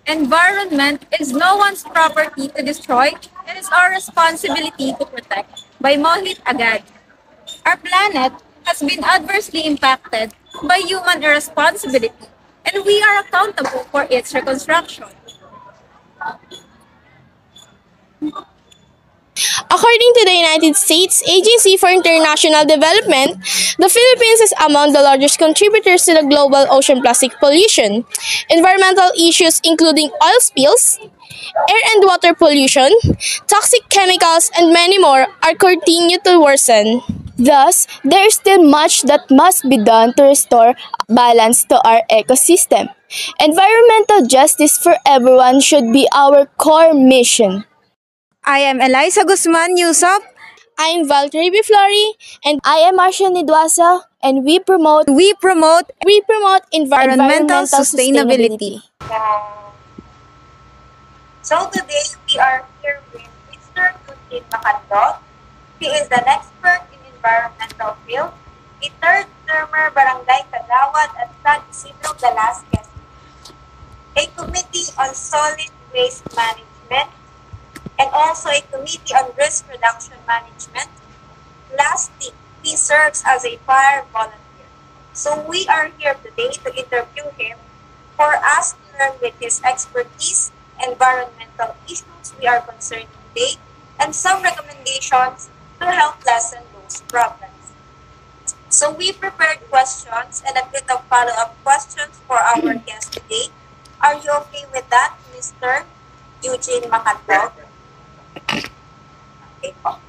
Environment is no one's property to destroy. It is our responsibility to protect. By Mohit Agad. Our planet has been adversely impacted by human irresponsibility, and we are accountable for its reconstruction. According to the United States Agency for International Development, the Philippines is among the largest contributors to the global ocean plastic pollution. Environmental issues including oil spills, air and water pollution, toxic chemicals, and many more are continue to worsen. Thus, there is still much that must be done to restore balance to our ecosystem. Environmental justice for everyone should be our core mission. I am Eliza Guzman Yusop. I'm Valtteri Biflori, and I am Marcia Nidwasa, and We promote environmental sustainability. So today we are here with Mr. Eugene Macandog. He is an expert in environmental field, a third-termer barangay Kagawad at San Isidro Velasquez, a committee on solid waste management, and also a committee on risk reduction management. Lastly, he serves as a fire volunteer. So we are here today to interview him for us to learn with his expertise, environmental issues we are concerned today, and some recommendations to help lessen those problems. So we prepared questions and a bit of follow-up questions for our guest today. Are you okay with that, Mr. Eugene Macandog? Okay po.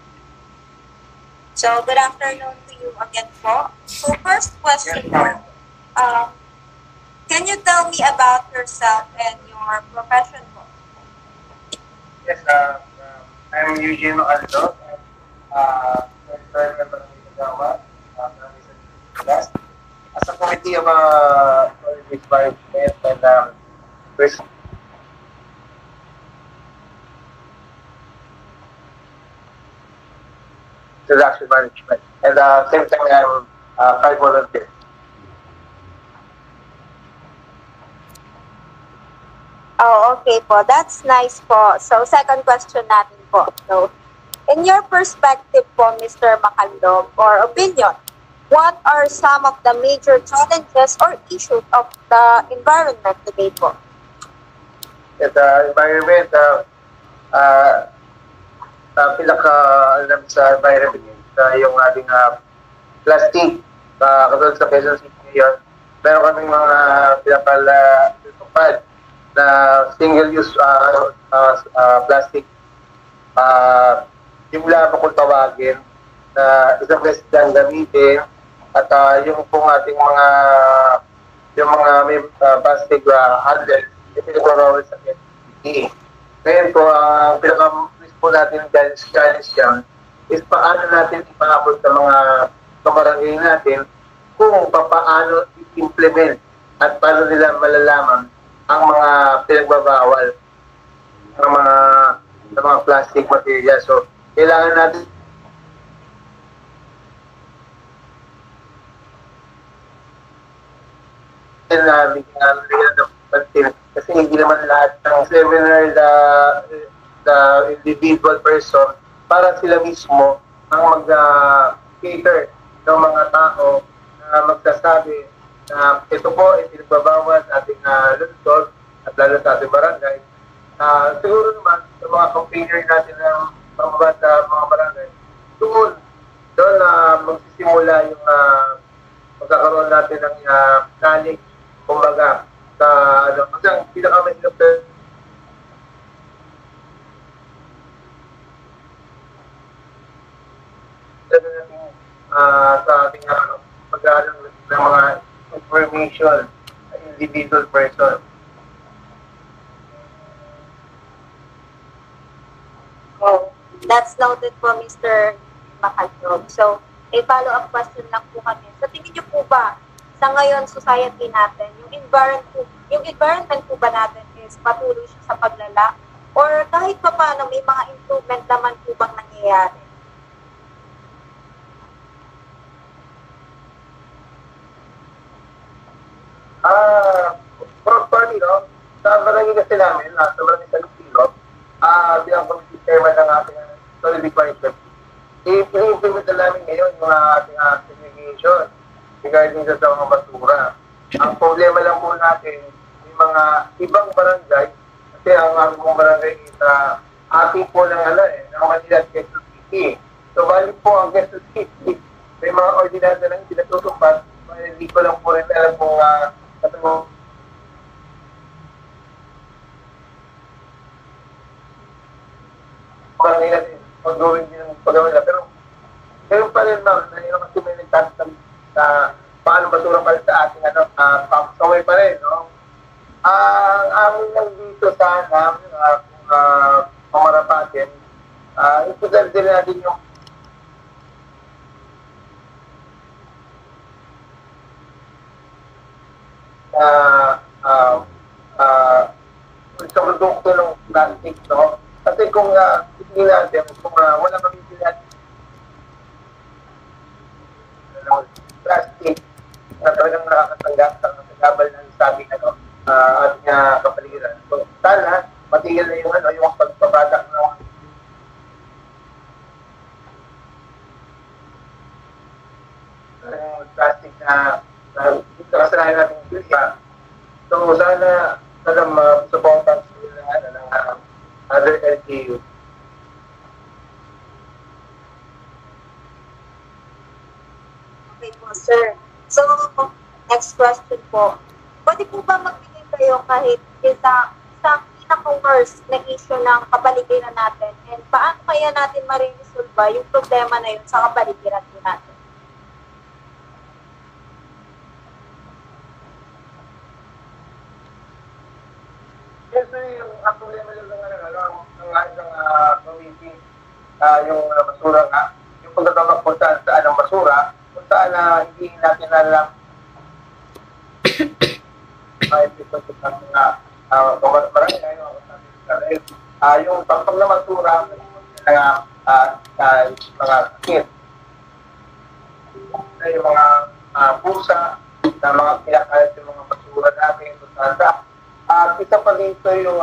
So, good afternoon to you again po. So, first question po, can you tell me about yourself and your profession po? Yes, I'm Eugene Macandog. As a committee of solid management and risk reduction management. And same time, I'm fire volunteer. Oh, okay po. That's nice po. So, second question natin po. So, in your perspective po, Mr. Macandog, or opinion, what are some of the major challenges or issues of the environment today po? At environment, alam sa environment yung ating plastic, katulad sa Quezon City ngayon, meron kaming mga pinapalutupad na single-use plastic. Yung labo kung tawagin na isang beses lang gamitin at yung pong ating mga may plastic handle yung pinagwawawal sa PNPT. Ngayon po, ang pinaka-list po natin challenge yan is paano natin ipaabot sa mga kabarangay natin kung paano i-implement at paano nila malalaman ang mga pinagbabawal ng mga plastic material. So, kailangan natin na bigyan ng pansin kasi hindi naman lahat ng seminar the individual person para sila mismo ang mag-cater ng mga tao na magsasabi na ito po ay pinagbabawal sa ating lungsod at lalo sa ating barangay. Siguro naman sa mga campaigner natin ng mga barangay, doon magsisimula yung magkakaroon natin ng knowledge, kumbaga, kasi ang pinakamahirap sa ating pag-aaral ng mga information sa individual person. Oh, that's noted po, Mr. Macandog. So, a follow-up question lang po kami. Sa tingin niyo po ba, sa ngayon society natin, yung environment po ba natin is patuloy siya sa paglala? Or kahit pa paano, may mga improvement naman po bang nangyayari? Probably, no? Sa barangay lagi kasi namin, sa Barangay San Isidro, bilang committee chairman ng ating solid requirement, i-implement na namin ngayon yung ating segregation regarding sa mga basura. Ang problema lang po natin, yung mga ibang barangay, kasi ang aming barangay is ating po ng ng Manila at Quezon City. So, balik po ang Quezon City, may mga ordinansa lang hindi natutupad, hindi ko lang po rin alam kung katulong barangay natin, ongoing din ang paggawa nila. Pero, ngayon pa rin, ma'am, na yun kasi may nagtatanong sa paano basura pa rin sa ating pampasaway pa rin, no? Ang amin lang dito sana, kung pamarapatin, ipudal din natin yung sa produkto ng plastic, no? Kasi kung hindi natin, kung wala kami natin plastic na talagang nakakatagabal ng sabi ating kapaligiran. So, sana, matigil na yung pagpapadak ng plastic na kasalanan natin pilya. So, sana ma-supportan sila ng other LGU. Okay po, sir. So, next question po. Pwede po ba magbigay kayo kahit isang pinaka-worst na issue ng kapaligiran natin and paano kaya natin mariresolve yung problema na yun sa kapaligiran po natin? Usually, yung problema lang ng isang committee, yung basura nga, yung pagtatawag kung saan ang basura, kung saan hindi natin alam yung tampag na basura ng mga kit, yung mga pusa, na mga pinakalit yung mga basura natin, kung saan isa pa dito yung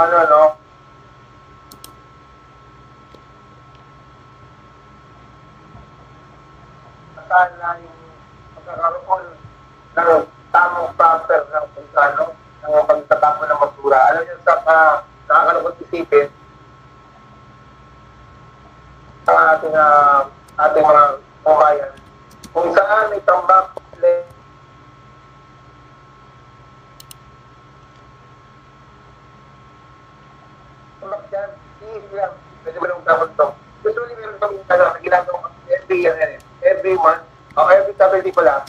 saan na yung pagkakaroon ng tamang proper ng ng pagtatapon ng basura. Alam niyo, sa nakakalungkot isipin, ang ating mga kabayan, kung saan may tambak, dyan, easy lang. Pwede ba nung dapat ito? Usually, meron kami ginagawa every month, o every Saturday pala,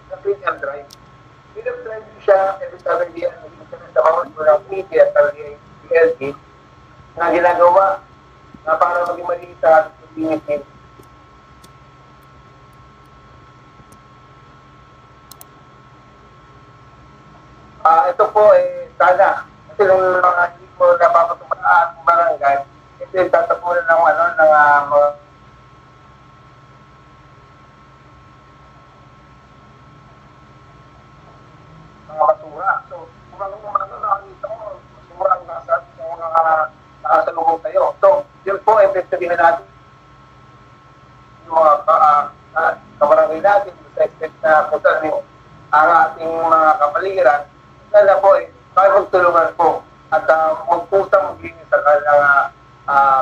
na clean and drive. Clean and drive siya every Saturday, sa mga ng media at PLD, na ginagawa na para maging malita at community. Ito po, sana, kasi nung mga hindi mo napapatumaan ng barangay, ito yung tatapunan ng mga basura. So, kung nakakita mo, basura ang nasa nakasalubong tayo. So, yun po, investigahan natin yung mga kabarangay natin, sa extent na kung saan yung ang ating mga kapaligiran, sana po tayo magtulungan po at magputang maglinis sa kanilang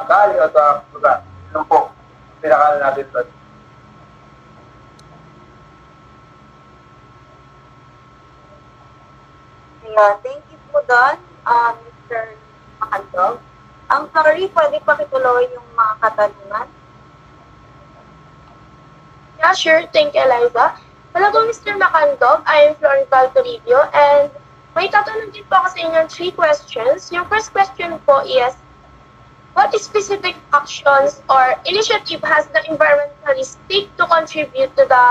kali o lugar. Yun po, pinakala natin doon. Thank you po doon, Mr. Makandog. Sorry, pwede pakituloy yung mga katanungan? Yeah, sure. Thank you, Eliza. Hello po, Mr. Makandog. I am Florival Toribio and may tatanong din po ako sa inyong 3 questions. Yung first question po is, what specific actions or initiative has the environmentalist take to contribute to the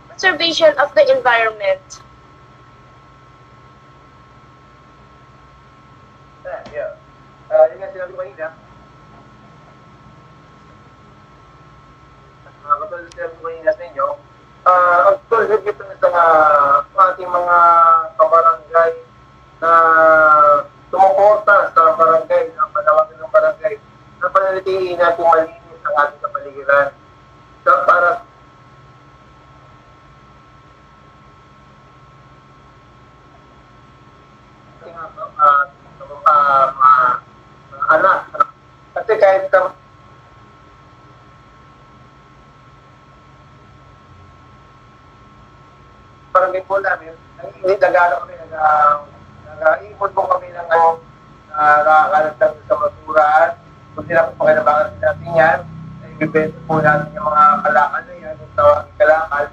conservation of the environment? Yeah. Yun nga sinabi ko kanina. Katulad sinabi ko kanina sa inyo, ang contribute ng ating mga kabarangay panatilihin natin malinis ang ating kapaligiran. So, para anak. Kasi kahit barangay po namin, hindi nag-ano kami, nag-iipon po kami ng nakakalat lang sa masuraan. Kung sila po pakinabangan natin yan, ibibenta po natin yung mga kalakal na yan, yung tawagin kalakal.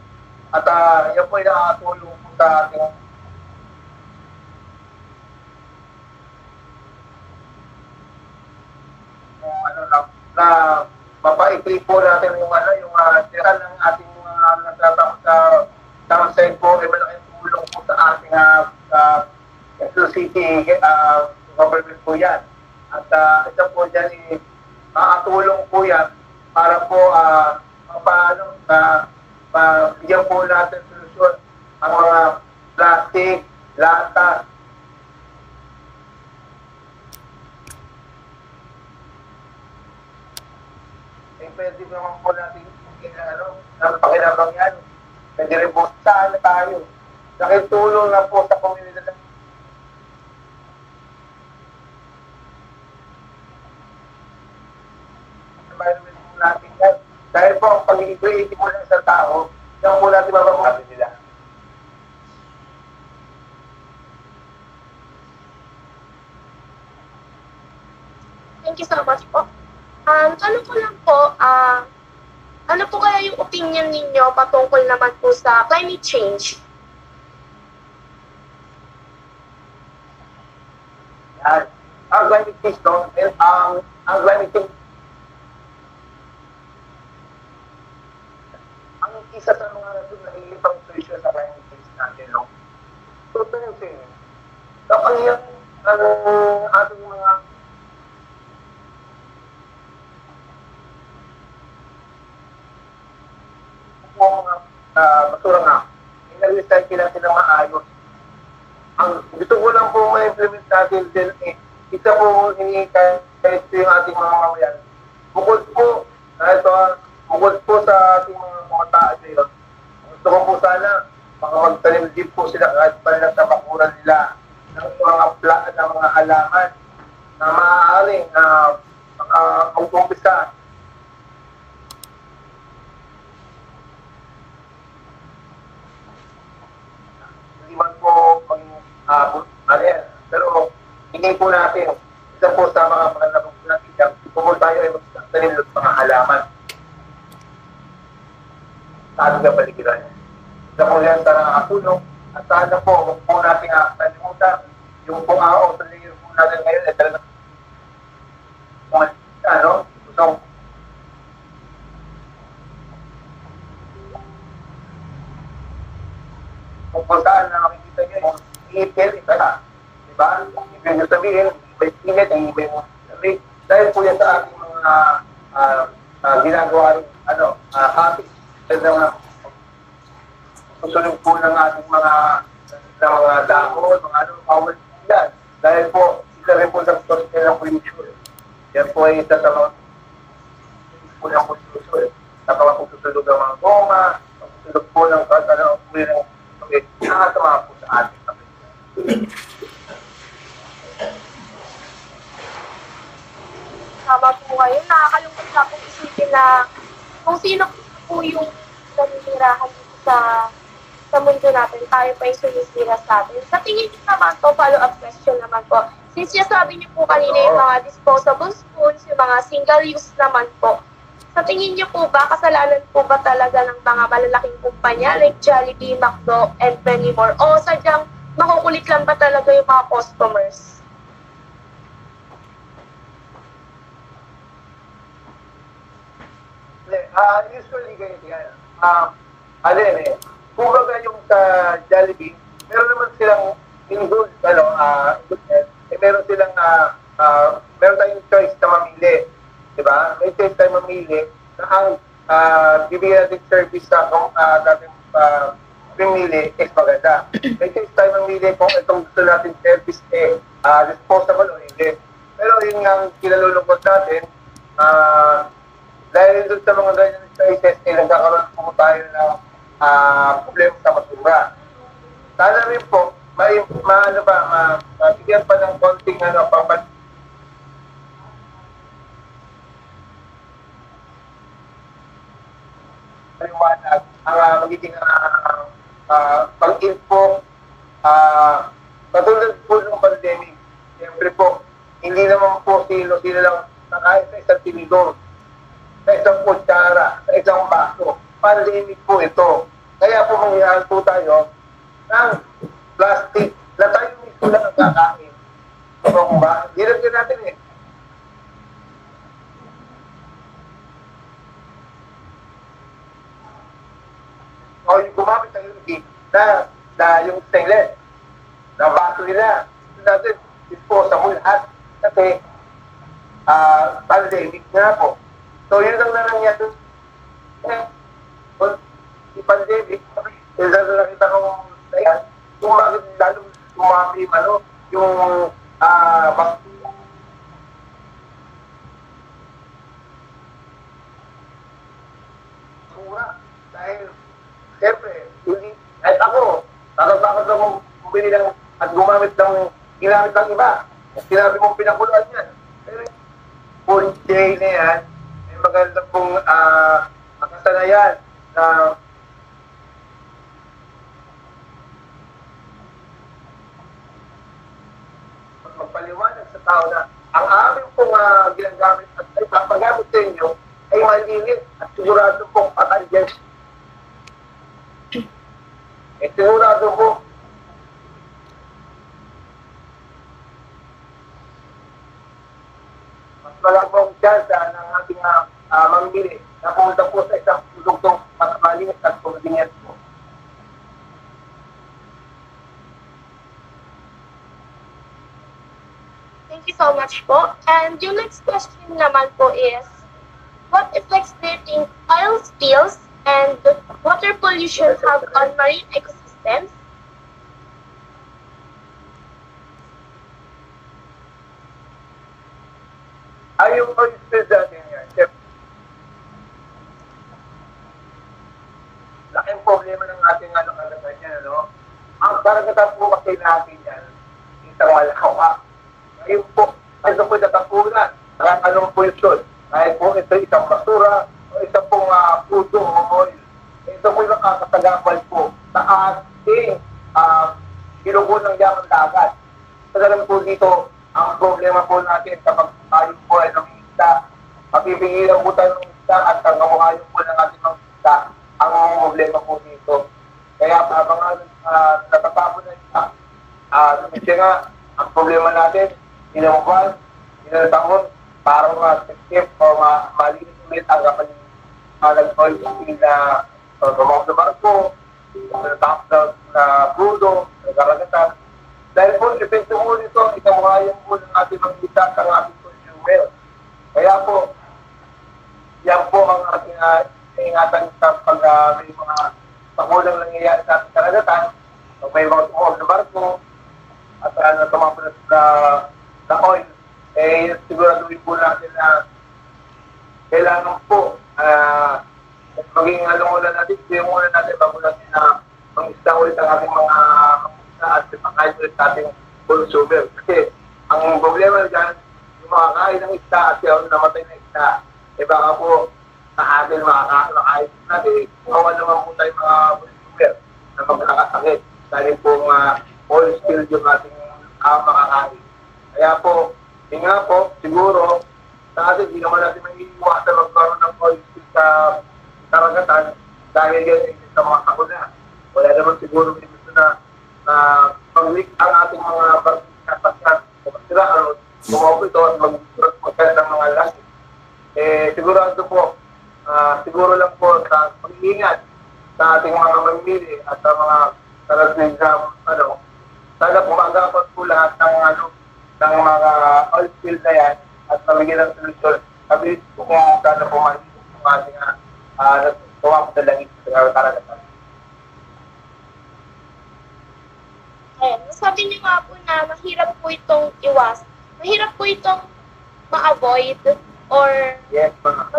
At yan po ay nakakatulong po sa ating na mapaikli po natin yung tira ng ating mga nagtatakot sa side po ay malaking tulong po sa ating city government po yan. At ito po dyan makatulong po yan para po bigyan po natin solusyon ang mga plastic, lata, pwede naman po natin pakinabang yan. Pwede rin po saan na tayo. Nakitulong na po sa komunidad. Environment po natin yan. Dahil po ang pagiging creative mo ng isang tao, yan po natin mababawi nila. Thank you so much po. Tanong ko lang po, ano po kaya yung opinion ninyo patungkol naman po sa climate change? Yan. Ang climate change, no? Ang climate change, ang isa sa mga nahihipang solusyon sa climate change natin, no? Totoo yung sa'yo. Kapag yung ating mga basura nga, in-recycle natin ng maayos. Ang gusto ko lang po ma-implement natin din isa po hinihintay yung ating mga mamayan. Bukod po sa ating mga kumataan ngayon, gusto ko po sana magtanim din po sila kahit pala sa bakuran nila ng mga halaman na maaaring mag-umpisa man po pero hindi po natin isa po sa mga pangalabang natin kung tayo ay magtanim ng mga halaman sa ating kapaligiran. Isa po yan sa nakakatulong at sana po huwag po natin kalimutan yung po sa layer po natin ngayon ay talagang gusto kung saan na makikita nyo yung ipil, isa na. Diba? Ibig nyo sabihin, may init, may sabihin. Dahil po yan sa ating mga ginagawa rin, habits. Dahil na susunod po ng ating mga dahon, mga bawal yan. Dahil po, isa rin po sa source ng pollution. Yan po ay isa sa mga pollution. Nakawa po susunod ng mga goma, susunod po ng nakasama po sa ating kapaligiran. Tama po kayo. Nakakalungkot na pong isipin na kung sino po yung nanitirahan sa mundo natin, tayo pa yung sumisira sa atin. Sa tingin niyo naman po, follow-up question naman po. Since sabi niyo po kanina yung mga disposable spoons, yung mga single-use naman po, sa tingin niyo po ba, kasalanan po ba talaga ng mga malalaking kumpanya like Jollibee, McDo, and many more? O sadyang makukulit lang ba talaga yung mga customers? Usually ganyan yan. Kumbaga yung sa Jollibee, meron naman silang involved, meron silang, meron tayong choice na mamili. Diba? May choice tayo mamili na ang bibigyan natin service sa dating pimili is maganda. May choice tayo mamili kung itong gusto natin service disposable o hindi. Pero yun nga ang kinalulungkot natin, Dahil doon sa mga ganyan cases, nagkakaroon po tayo ng problema sa basura. Sana rin po, mabigyan pa ng konting paliwanag ang magiging pag-info katulad po ng pandemic. Siyempre po, hindi naman po sino lang nakaya sa isang tinidor, sa isang kutsara, sa isang baso. Pandemic po ito. Kaya po mangyahan po tayo ng plastic na tayo mismo lang ang kakain. Diba kung ba? Hirapin natin eh. O yung gumamit ng hindi na yung stainless na baso nila. Ito natin, disposable lahat. Kasi pandemic nga po. So yun lang na nangyari. Si pandemic, yung nakita kong ayan, kung bakit lalong sumami yung bakterya. Dahil siyempre, kahit ako, tatakot akong bumili ng at ginamit ng iba. Sinabi mong pinakuluan yan. Pero full day na yan, may magandang pong kasanayan na magpaliwanag sa tao na ang aming pong ginagamit at ipapagamit sa inyo ay malinis at sigurado pong patay. Sigurado po. Mas malabong chance ng ating mamili na pumunta po sa isang produktong mas malinis at convenient po. Thank you so much po. And yung next question naman po is, what effects do you think oil spills and water pollution have on marine ecosystems? Yung oil spills natin yan, laking problema ng ating kalagayan yan, ano? Ang karagatan po kasi natin yan, isang malakawa. Ngayon po, ano po natapunan? Anong pollution? Kahit po ito isang basura o isang pong puso o oil. Ito po yung nakakatagapal po sa ating ginugo ng yaman dagat. Talagang po dito, ang problema po natin kapag tayo po ay nangisda, mapipigilan po tayo ng isda at ang kamuhayon po ng ating mga isda ang problema po dito. Kaya mga natatapon na isda, kasi nga, ang problema natin, ilang buwan, ilang taon, para ma-skip o malinis ulit ang nag-oil spill na tumawag na barko, natapos na crudo, nagaragatan. Dahil po, depende mo nito, ikamuhayan po ng ating mga isa sa ating consumer. Kaya po, yan po ang ating ingatan sa pag may mga pakulang nangyayari sa ating karagatan, may mga tumawag na barko, at tumapos na oil, siguraduhin po natin na kailangan po maging muna natin bago natin na mag-isda ulit ang ating mga isda at pakain ulit nating consumer. Kasi ang problema dyan, yung mga kain ng isda at yung namatay na isda, baka po sa atin makakain natin, kawan naman po tayo mga consumer na magkakasakit dahil po oil spill yung ating makakain. Kaya po, yun nga po, siguro, sa atin, hindi naman natin mag-iiwasan magkaroon ng oil spill sa karagatan dahil yan sa mga sakuna. Wala naman siguro dito na pag-leak ang ating mga barkasasyan o masiraan, gumawa ito at magkaya ng mga lasik. Sigurado po, siguro lang po sa pag-iingat sa ating mga mamimili at sa mga talagang sana pumagapat po lahat ng mga oil spill na yan at pamigyan ng solusyon. Sabi ko kung sana pumalit yung ating tumapos na langit sa karagatan. Ayan, sabi niyo nga po na mahirap po itong ma-avoid or Yes, ma'am.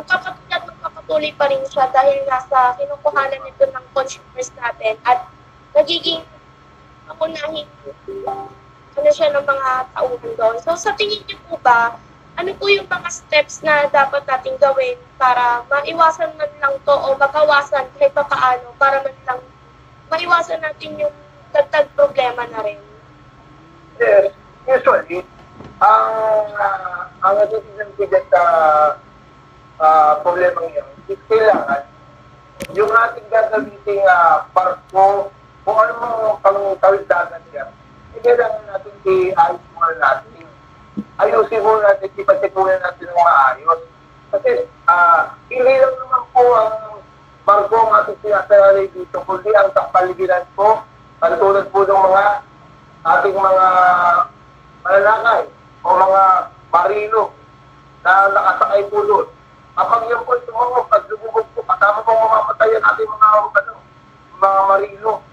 magpapatuloy pa rin siya dahil nasa kinukuhanan nito ng consumers natin at nagiging pangunahing siya ng mga tauhan doon. So sa tingin niyo po ba, ano po yung mga steps na dapat nating gawin para maiwasan man lang to o magawasan kahit pa paano para man lang maiwasan natin yung dagdag problema na rin? Yes, usually, ang natitignan ko dyan sa problema ngayon, is kailangan yung ating gagamiting parko, kung ano mga pang-tawid-dagat yan, kailangan natin i-ayos muna natin. Ayusin muna natin, ipatikunan natin ng maayos. Kasi hindi lang naman po ang barko ang ating sinasalalay dito, kundi ang kapaligiran po, tulad po ng mga ating mga mananakay o mga marino na nakasakay po doon. Kapag yan po tumungog at lumubog po, kasama po mamamatay ang ating mga marino.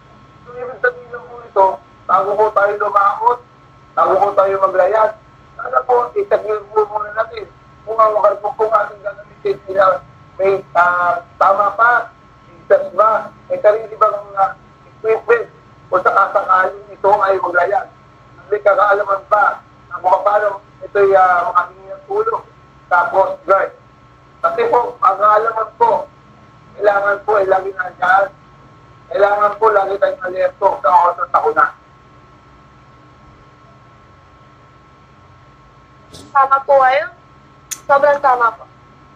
So, ibig sabihin lang po ito, bago po tayo lumaot, bago po tayo maglayas, sana po, isagil po muna natin. Kung ang barko po ating gagamitin sila, may tama pa, isas ba, may sarili bang equipment, o sakasakaling ito ay maglayas. May kakaalaman pa na kung paano ito'y makahingi ng tulong sa Coast Guard. Kasi po, ang kaalaman po, kailangan po ay lagi nandiyan. Kailangan po lagi tayong alerto sa oras ng takuna. Tama po kayo. Sobrang tama po.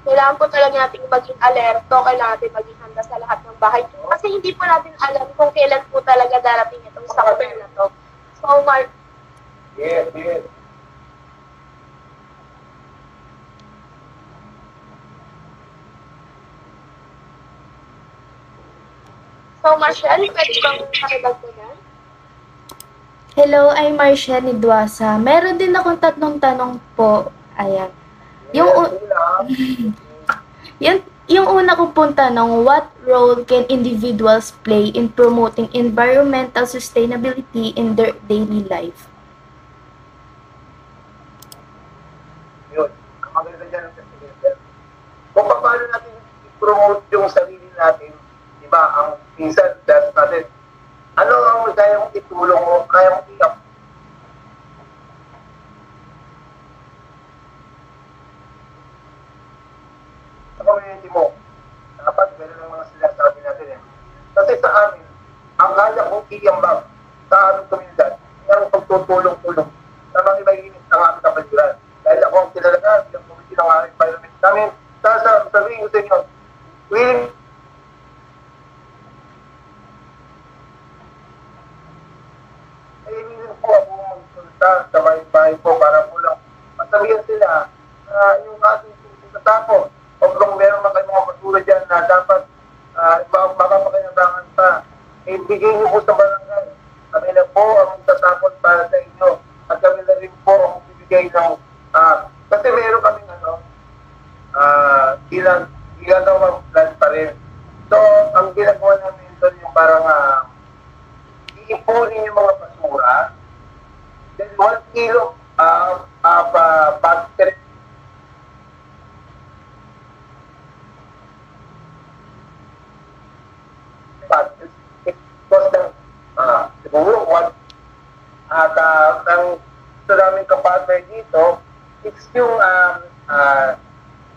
Kailangan po talaga natin maging alerto, kailangan natin maging handa sa lahat ng bahay. Kasi hindi po natin alam kung kailan po talaga darating itong sakuna na to. So, Mark, Yes, yes. so Marshall, pwede bang makidagdagan? Hello, I'm Marcia Nidwasa. Meron din akong tatlong tanong po. Ayan. Yung una ko pong tanong, what role can individuals play in promoting environmental sustainability in their daily life? Yun. Ang maganda dyan ang kasi kung paano natin i-promote yung sarili natin, di ba, ang minsan dahil natin, ano ang kaya mong itulong mo, kaya mong iyak. Sa community mo, dapat meron ng mga sinasabi natin eh. Kasi sa amin, ang kaya kong iambag sa aming komunidad, ang pagtutulong-tulong na mga ibaginis ang aming kapaligiran. Dahil ako ang tinalaga, yung community ng aming environment namin, sabihin ko sa inyo, willing willing po ako magpunta sa bahay-bahay po para po lang masabihan sila na yung ating tatapon o kung meron man kayong mga basura dyan na dapat makapakinabangan pa, ibigay niyo po sa barangay. Kami na po ang tatapon para sa inyo at kami na rin po ang bibigay ng kasi meron kaming ginagawang plan pa rin. So, ang ginagawa namin doon yung parang iipunin yung mga basura. Then 1 kilo basket. It cost ng siguro 1 at ang sa daming kapatid dito, it's yung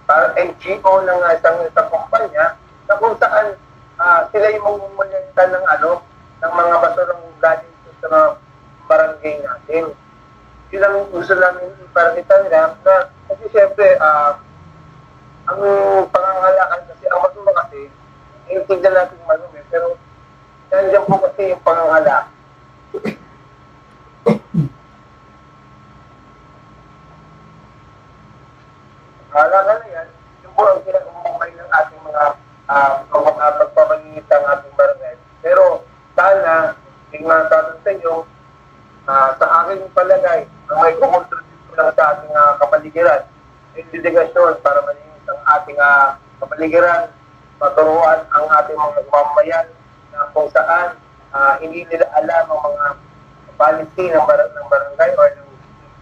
parang NGO ng isang kumpanya na kung saan sila yung mumulitan ng ng mga basurang galing sa mga barangay natin. Yun ang gusto namin iparakitan nila na kasi siyempre ang pangangalakan kasi ang basura kasi tingnan natin marumi pero nandiyan po kasi yung pangangalak. Halaga na yan, yung po ang kinakumumbay ng ating mga pagpapalinit ng ating barangay. Pero sana, tingnan natin sa inyo, sa aking palagay, ang may kumontribute lang sa ating kapaligiran, yung delegasyon para malinis ang ating kapaligiran, maturuan ang ating mga mamamayan na kung saan hindi nila alam ang mga policy ng barangay or ng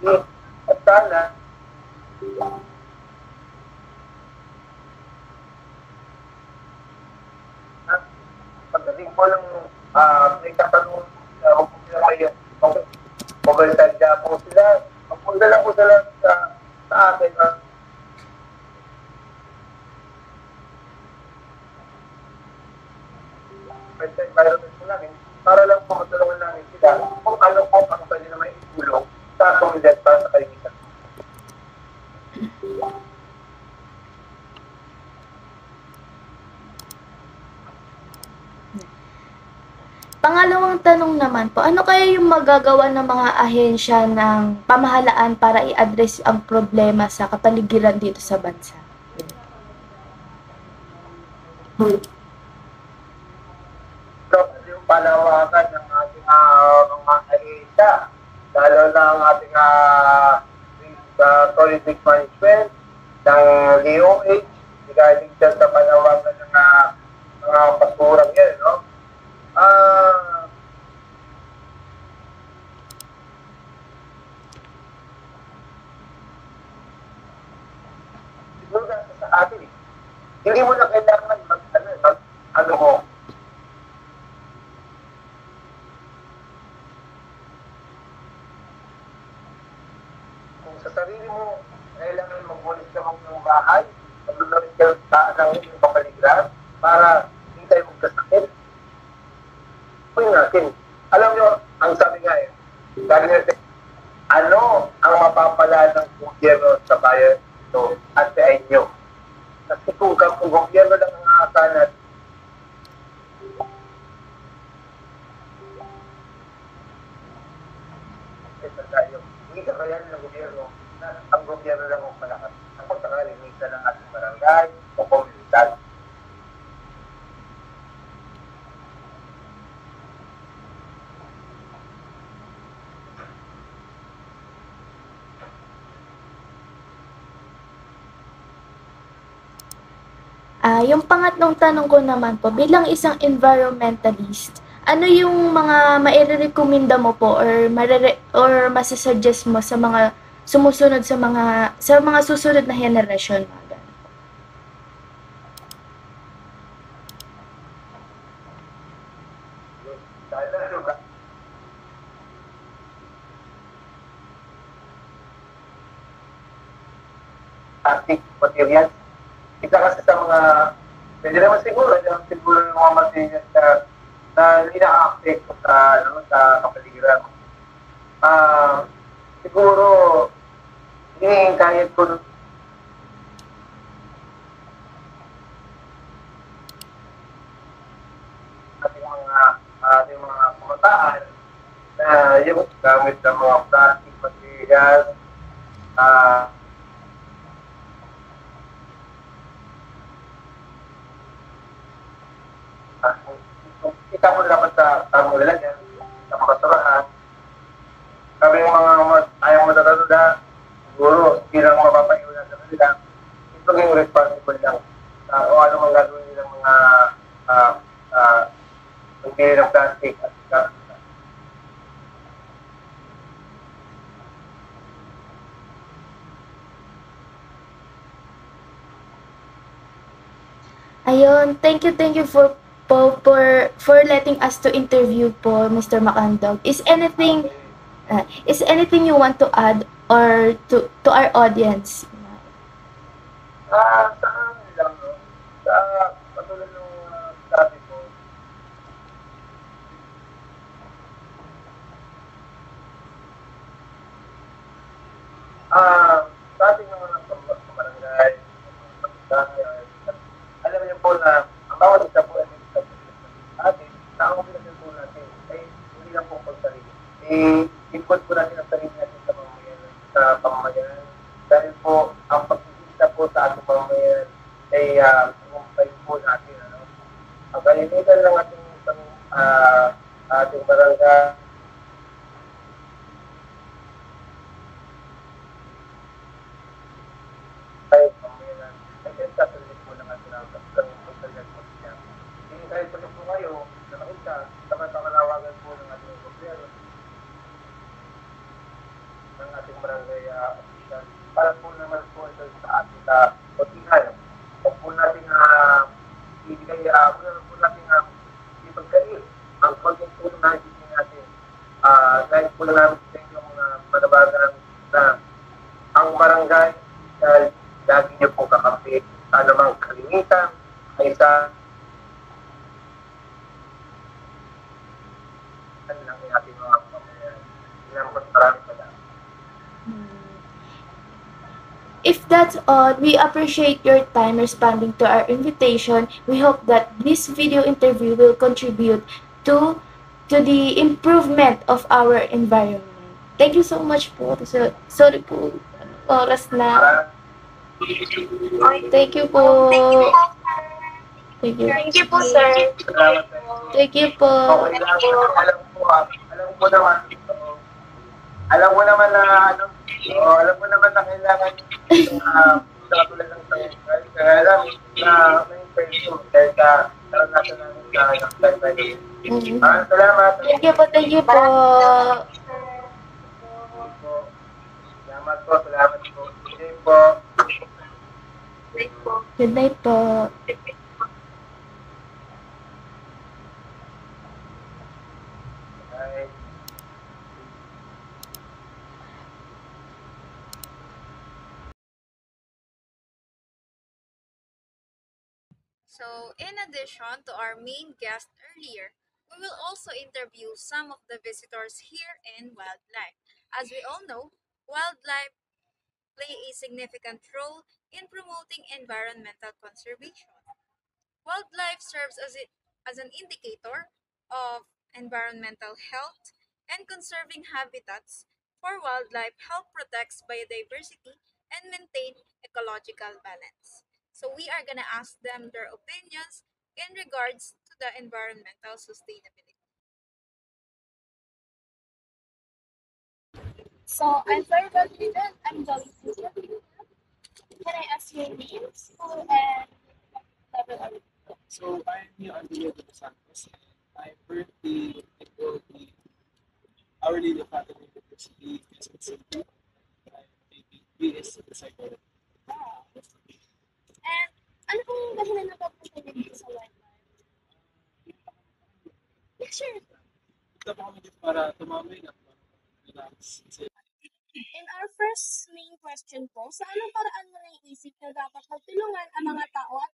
city. At sana, pagdating po ng may katanungan, huwag po sila kayo, magandang po sila, magpunta lang po sila sa akin. Environment po namin, para lang po matulungan namin sila kung ano po ang pwede na may itulong sa komunidad para sa kaibigan. Pangalawang tanong naman po, ano kaya yung magagawa ng mga ahensya ng pamahalaan para i-address ang problema sa kapaligiran dito sa bansa? So, yung panawagan ng ating mga ahensya, lalo na ang ating solid waste management, ng DOH, regarding dyan sa panawagan ng mga pasurang yan, no? Siguro na sa atin eh. Hindi mo na kailangan ano mo. Kung sa sarili mo, kailangan magmulis ka ng bahay, maglulawin ka ng iyong kapaligiran para hindi tayo magkasakit. Natin. Alam nyo, ang sabi nga ano ang mapapala ng gobyerno sa bayan ito at sa inyo? Kasi kung gobyerno lang ang aasahan tayo, hindi ka kaya ng gobyerno na ang gobyerno lang ang malakas. Ako sakali, minsan ng ating barangay o komunidad. Yung pangatlong tanong ko naman po, bilang isang environmentalist, ano yung mga mairekomenda mo po or masasuggest mo sa mga sumusunod sa mga susunod na henerasyon? Plastic materials. Isa kasi sa mga, pwede naman siguro ng mga materials na ina-affect sa kapaligiran. Siguro, hinihingkayat ko ating mga kumataan na yung gamit ng mga plastic materials, kita mo dapat sa tamang lalagyan, sa mga basurahan. Kami yung mga ayaw matatanda, siguro, bilang mapapaiulan sa kanila, ito yung responsible lang. O ano mang gagawin nilang mga pagbili ng plastic at Ayun, thank you for letting us to interview po, Mr. Macandog. Is anything you want to add or to our audience? sa amin lang, no? Sa katulad ng sabi ko, sa ating mga barangay, alam niyo po na ang bawat isa po ay atin, na ang obligasyon po natin ay hindi lang po pagsarili. I-input po natin ang sarili natin sa pamamayan. Dahil po, ang pagkikita po sa ating pamamayan ay kumpay po natin. Ang kalimitan ng ating barangay, pamamayan, ay kaya po ng ating pagkakalimutan po siya. Hindi kahit pa po kayo, na makita, dapat makalawagan po ng ating gobyerno, ng ating barangay official, para po naman po ito sa ating kotinan. Huwag po natin ibigay, po natin pagkain. Ang content po na hindi natin. Dahil po na namin sa inyong manabagan na ang barangay dahil lagi niyo po kakampi sa anumang kalimitan ay sa lang natin mga pamayaran. Maraming salamat. If that's all, we appreciate your time responding to our invitation. We hope that this video interview will contribute to the improvement of our environment. Thank you so much po. Sorry po, oras na. Thank you po. Thank you. Thank you po, sir. Salamat. Thank you po. Okay lang. Alam mo naman na ano, alam mo naman na kailangan tulad ng tanggal. Kaya alam na may interview dahil karanasan namin sa nagtagay. Salamat. Thank you po, thank you po. Salamat po, salamat po. Sige po. Good night po. Bye. So, in addition to our main guest earlier, we will also interview some of the visitors here in Wildlife. As we all know, wildlife play a significant role in promoting environmental conservation. Wildlife serves as an indicator of environmental health, and conserving habitats for wildlife help protect biodiversity and maintain ecological balance. So we are gonna ask them their opinions in regards to the environmental sustainability. So, I'm very well written. I'm going to interview you. Can I ask your name, school, and level of it? So I'm Andrea de los Santos. I'm currently enrolled in Our Lady of Fatima University, Quezon City. I'm taking BS in Psychology. Wow. And ano pong dahilan na papunta dito sa wildlife? Yeah, sure. Punta pa kami dito para tumambay at relax. In our first main question po, sa anong paraan mo naiisip na dapat magtulungan ang mga tao at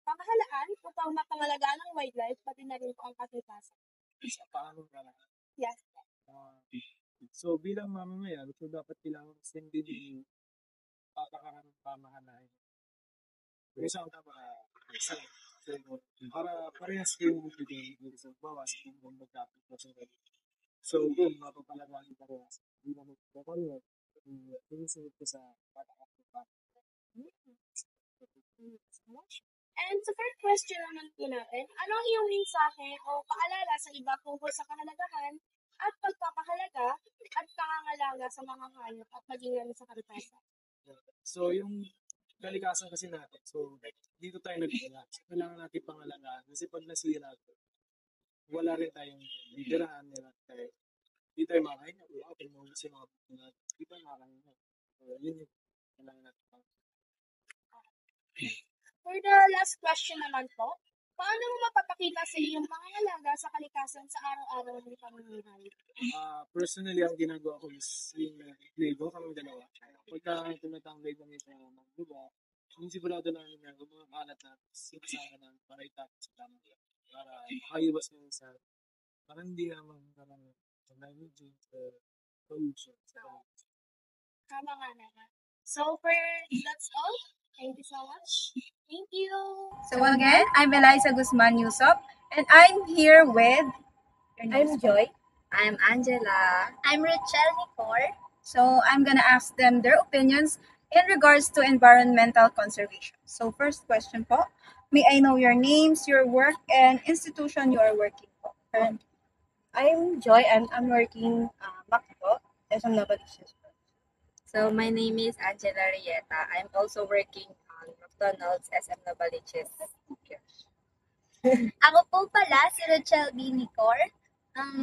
pamahalaan upang mapangalagaan ang wildlife pati na rin po ang kalikasan? Sa paano ka lang? Yes. So bilang mamamayan, so dapat kailangan sundin yung patakaran ng pamahalaan. Isang para parehas kayo magbigay sa bawas kung magkapit na sa rin. So kung mapapalagaan yung parehas, hindi na magpapalagay, pinisunod ko sa patakaran ng pamahalaan. And sa first question naman po natin, ano ang iyong mensahe o paalala sa iba tungkol sa kahalagahan at pagpapahalaga at pangangalaga sa mga hayop at maging lalo sa kalikasan? So yung kalikasan kasi natin, so dito tayo nagpula. So, kailangan natin pangalagaan. Kasi pag nasira ito, wala rin tayong bibirahan nila. Hindi tayo makakain. Wala ko mo kasi mga buko natin. Hindi tayo makakain. So yun yung kailangan natin pangalagaan. For the last question naman po, paano mo mapapakita sa iyong pangangalaga sa kalikasan sa araw-araw ng pamumuhay? Personally, ang ginagawa ko is yung Lego kami dalawa. Pagka tumatambay kami sa mga lugar, yung sigurado namin na yung mga kalat na sinasama namin para itapos sa tamang lugar. Para makaiwas namin sa parang hindi naman damaging pollution. Tama nga naman. So for that's all. Thank you so much. Thank you. So again, I'm Eliza Guzman Yusop, and I'm here with... I'm Joy. I'm Angela. I'm Rachel Nicor. So I'm gonna ask them their opinions in regards to environmental conservation. So first question po, may I know your names, your work, and institution you are working for currently? I'm Joy and I'm working back po, SM Novaliches. So my name is Angela Rieta. I'm also working on McDonald's SM Novaliches. Ako po pala si Rachel B. Nicor.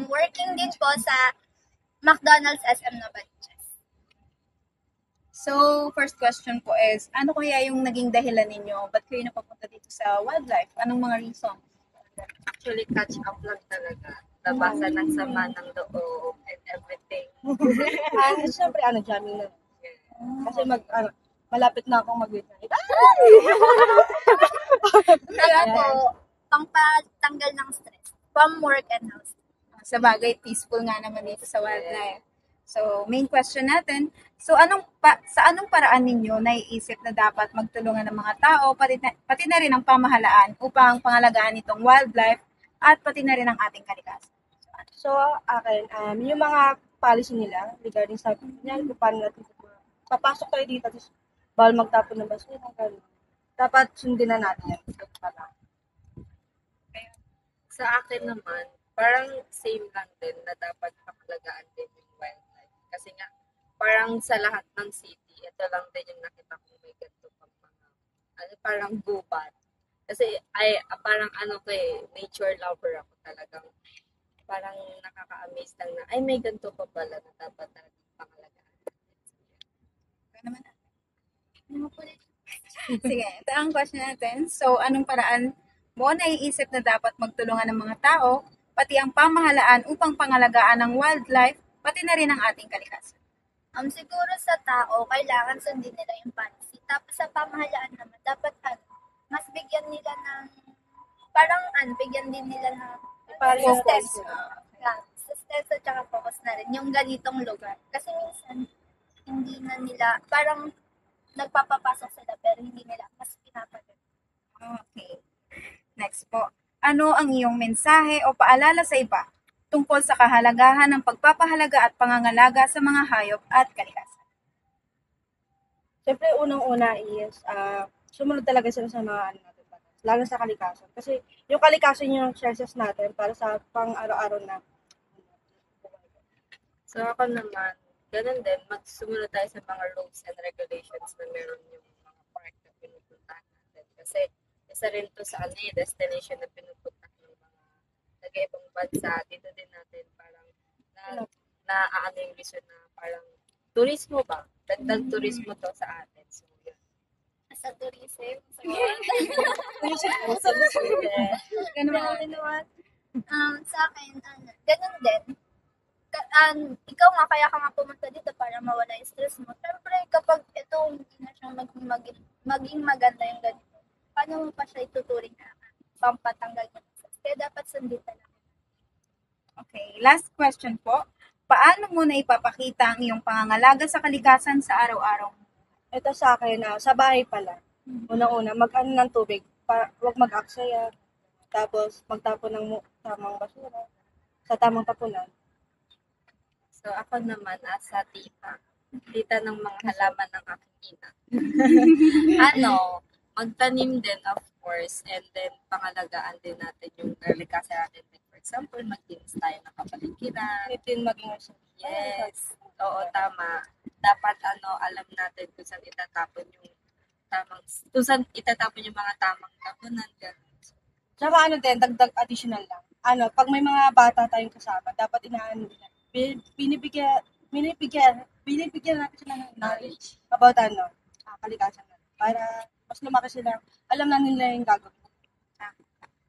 Working din po sa McDonald's SM Novaliches. So first question po is, ano kaya yung naging dahilan ninyo? Ba't kayo napapunta dito sa wildlife? Anong mga reason? Actually, catch up lang talaga. Nabasa ng sama ng loob and everything. Siyempre, jamming na. Kasi malapit na akong mag-midnight. Kaya po, pangpatanggal ng stress from work and house. Sa bagay, peaceful nga naman dito sa wildlife. So, main question natin, so sa anong paraan ninyo naiisip na dapat magtulungan ng mga tao, pati na rin ang pamahalaan upang pangalagaan itong wildlife at pati na rin ang ating kalikasan? So, akin, yung mga policy nila regarding sa yan, kung paano natin papasok tayo dito, tapos bawal magtapon ng basura, gano'n. Dapat sundin na natin yan. Sa akin naman, parang same lang din na dapat pangalagaan din yung wildlife. Kasi nga, parang sa lahat ng city, ito lang din yung nakita kong may ganito pang mga, parang gubat. Kasi parang nature lover ako talagang. Parang nakaka-amaze lang na, may ganito pa pala na dapat natin pangalagaan. Sige, ito ang question natin. So, anong paraan mo naiisip na dapat magtulungan ng mga tao, pati ang pamahalaan upang pangalagaan ng wildlife, pati na rin ang ating kalikasan? Siguro sa tao, kailangan sundin nila yung policy. Tapos sa pamahalaan naman, dapat mas bigyan nila ng, bigyan din nila ng steps. Steps at saka focus na rin yung ganitong lugar. Kasi minsan, hindi na nila, parang nagpapapasok sila pero hindi nila mas pinapagod. Okay. Next po. Ano ang iyong mensahe o paalala sa iba tungkol sa kahalagahan ng pagpapahalaga at pangangalaga sa mga hayop at kalikasan? Siyempre, unang-una is, sumunod talaga sila sa mga natin, lalo sa kalikasan. Kasi yung kalikasan yung sources natin para sa pang-araw-araw na. So ako naman, ganun din, magsumunod tayo sa mga rules and regulations na meron yung mga park na pinupuntahan natin. Kasi isa rin to sa destination na pinupuntahan ng mga nag-ibang bansa. Dito din natin parang naaano yung vision na parang turismo ba? Dagdag turismo to sa atin. So, yun. Sa tourism, sa akin, ganun din. Ikaw nga, kaya ka nga pumunta dito para mawala yung stress mo. Siyempre, kapag ito hindi na siyang maging maganda yung ganito, paano mo pa siya ituturing na pampatanggal mo ng stress? Kaya dapat sundin talaga. Okay, last question po. Paano mo na ipapakita ang iyong pangangalaga sa kalikasan sa araw-araw? Ito sa akin, sa bahay pala. Unang-una, mag-ano ng tubig, huwag mag-aksaya. Tapos, magtapon ng tamang basura sa tamang tapunan. So, ako naman, sa tita ng mga halaman ng aking ina. Magtanim din, of course, and then pangalagaan din natin yung kalikasan natin. For example, mag-dinis tayo ng kapaligiran. Din maging yes. Oo, tama. Dapat, alam natin kung saan itatapon yung mga tamang tapunan. Tsaka din, dagdag additional lang. Pag may mga bata tayong kasama, dapat inaano nila. Binibigyan natin sila ng knowledge about kalikasan natin. Para mas lumaki sila, alam na nila yung gagawin.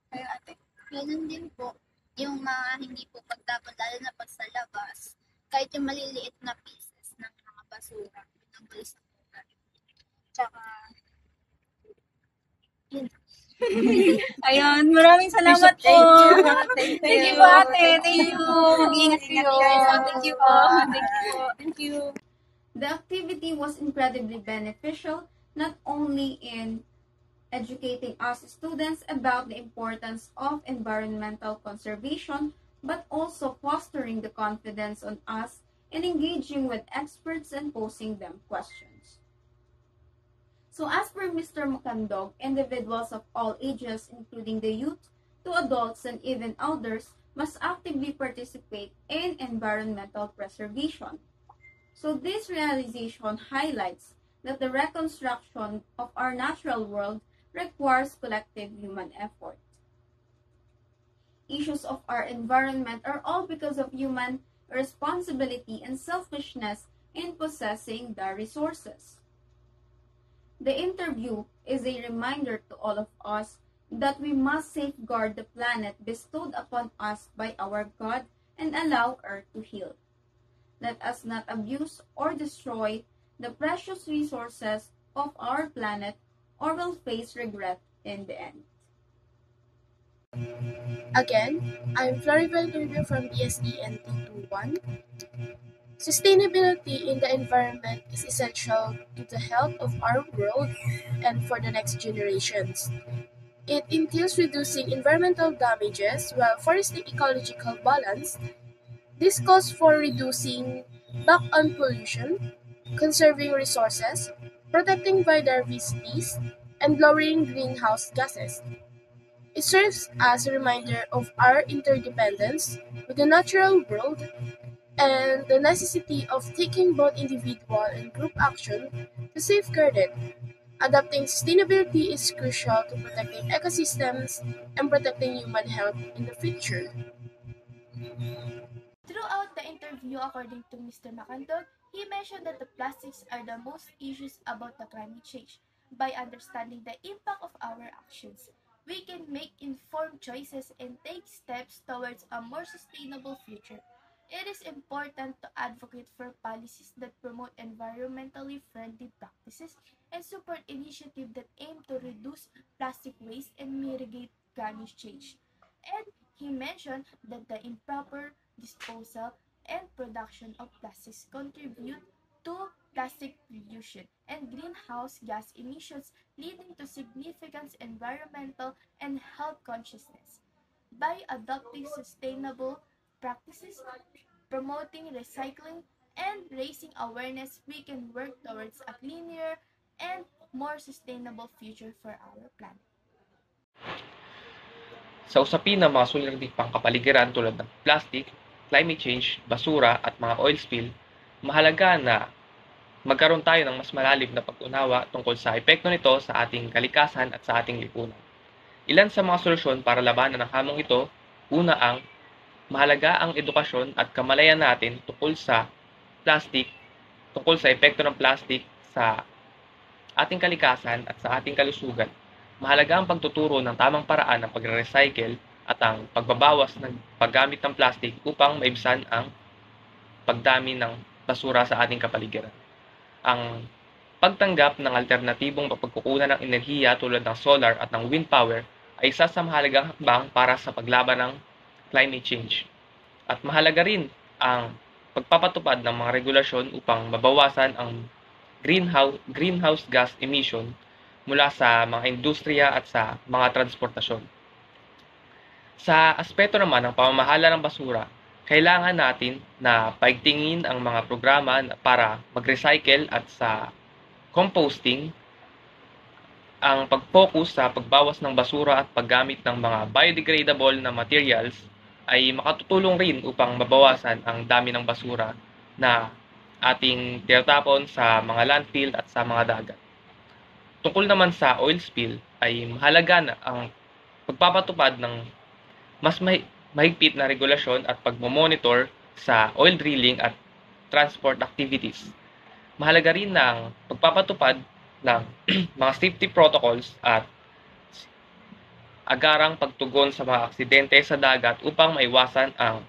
Kayo, ate? Ganun din po, yung mga hindi po pagtapon, lalo na pag sa labas, kahit yung maliliit na pieces ng mga basura, pinanggal sa lugar. Tsaka, yun. Ayun, maraming salamat po. Thank you po, ate. Thank you. Mag-iingat kayo. Thank you po. Thank you. The activity was incredibly beneficial, not only in educating us students about the importance of environmental conservation, but also fostering the confidence on us in engaging with experts and posing them questions. So as per Mr. Mukandog, individuals of all ages, including the youth to adults and even elders, must actively participate in environmental preservation. So this realization highlights that the reconstruction of our natural world requires collective human effort. Issues of our environment are all because of human irresponsibility and selfishness in possessing the resources. The interview is a reminder to all of us that we must safeguard the planet bestowed upon us by our God and allow Earth to heal. Let us not abuse or destroy the precious resources of our planet or will face regret in the end. Again, I'm Floribel Review from BSE and T21. Sustainability in the environment is essential to the health of our world and for the next generations. It entails reducing environmental damages while fostering ecological balance. This calls for reducing back-on pollution, conserving resources, protecting biodiversities, and lowering greenhouse gases. It serves as a reminder of our interdependence with the natural world and the necessity of taking both individual and group action to safeguard it. Adopting sustainability is crucial to protecting ecosystems and protecting human health in the future. Throughout the interview, according to Mr. Macandog, he mentioned that the plastics are the most issues about the climate change. By understanding the impact of our actions, we can make informed choices and take steps towards a more sustainable future. It is important to advocate for policies that promote environmentally friendly practices and support initiatives that aim to reduce plastic waste and mitigate climate change. And he mentioned that the improper disposal and production of plastics contribute to plastic pollution and greenhouse gas emissions, leading to significant environmental and health consciousness. By adopting sustainable practices, promoting recycling, and raising awareness, we can work towards a cleaner and more sustainable future for our planet. Sa usapin ng mga sulirating pangkapaligiran tulad ng plastic, climate change, basura at mga oil spill, mahalaga na magkaroon tayo ng mas malalim na pag-unawa tungkol sa epekto nito sa ating kalikasan at sa ating lipunan. Ilan sa mga solusyon para labanan ang hamong ito, una ang mahalaga ang edukasyon at kamalayan natin tungkol sa plastic, tungkol sa epekto ng plastic sa ating kalikasan at sa ating kalusugan. Mahalaga ang pagtuturo ng tamang paraan ng pagre-recycle at ang pagbabawas ng paggamit ng plastic upang maibsan ang pagdami ng basura sa ating kapaligiran. Ang pagtanggap ng alternatibong pagkukunan ng enerhiya tulad ng solar at ng wind power ay isa sa mahalagang hakbang para sa paglaban ng climate change. At mahalaga rin ang pagpapatupad ng mga regulasyon upang mabawasan ang greenhouse gas emission mula sa mga industriya at sa mga transportasyon. Sa aspeto naman ng pamamahala ng basura, kailangan natin na paigtingin ang mga programa para mag-recycle at sa composting, ang pag-focus sa pagbawas ng basura at paggamit ng mga biodegradable na materials ay makatutulong rin upang mabawasan ang dami ng basura na ating tinatapon sa mga landfill at sa mga dagat. Tungkol naman sa oil spill ay mahalaga na ang pagpapatupad ng mas mahigpit na regulasyon at pagmomonitor sa oil drilling at transport activities. Mahalaga rin ang pagpapatupad ng mga safety protocols at agarang pagtugon sa mga aksidente sa dagat upang maiwasan ang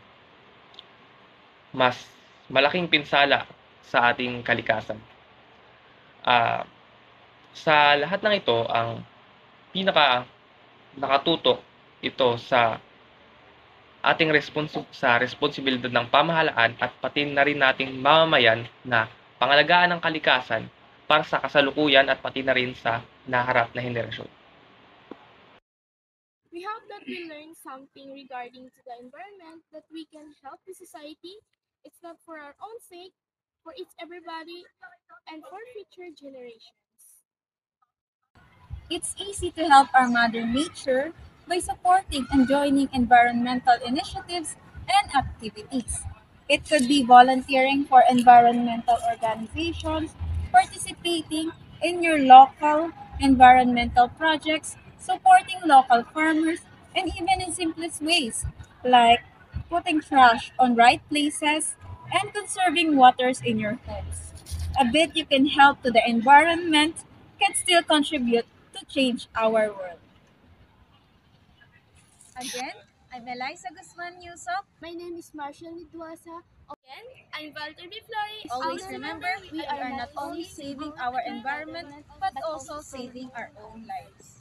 mas malaking pinsala sa ating kalikasan. Sa lahat ng ito, ang pinaka nakatutok ito sa ating responsibilidad ng pamahalaan at pati na rin nating mamamayan na pangalagaan ng kalikasan para sa kasalukuyan at pati na rin sa naharap na henerasyon. We hope that we learned something regarding to the environment that we can help the society. It's not for our own sake, for it's everybody and for future generations. It's easy to help our Mother Nature by supporting and joining environmental initiatives and activities. It could be volunteering for environmental organizations, participating in your local environmental projects, supporting local farmers, and even in simplest ways, like putting trash on right places and conserving waters in your homes. A bit you can help to the environment can still contribute to change our world. Again, I'm Eliza Guzman Yusop. My name is Marshall Nidwasa. Again, I'm Walter B. Flores. Always remember, we are not only saving our environment, but also saving our own lives.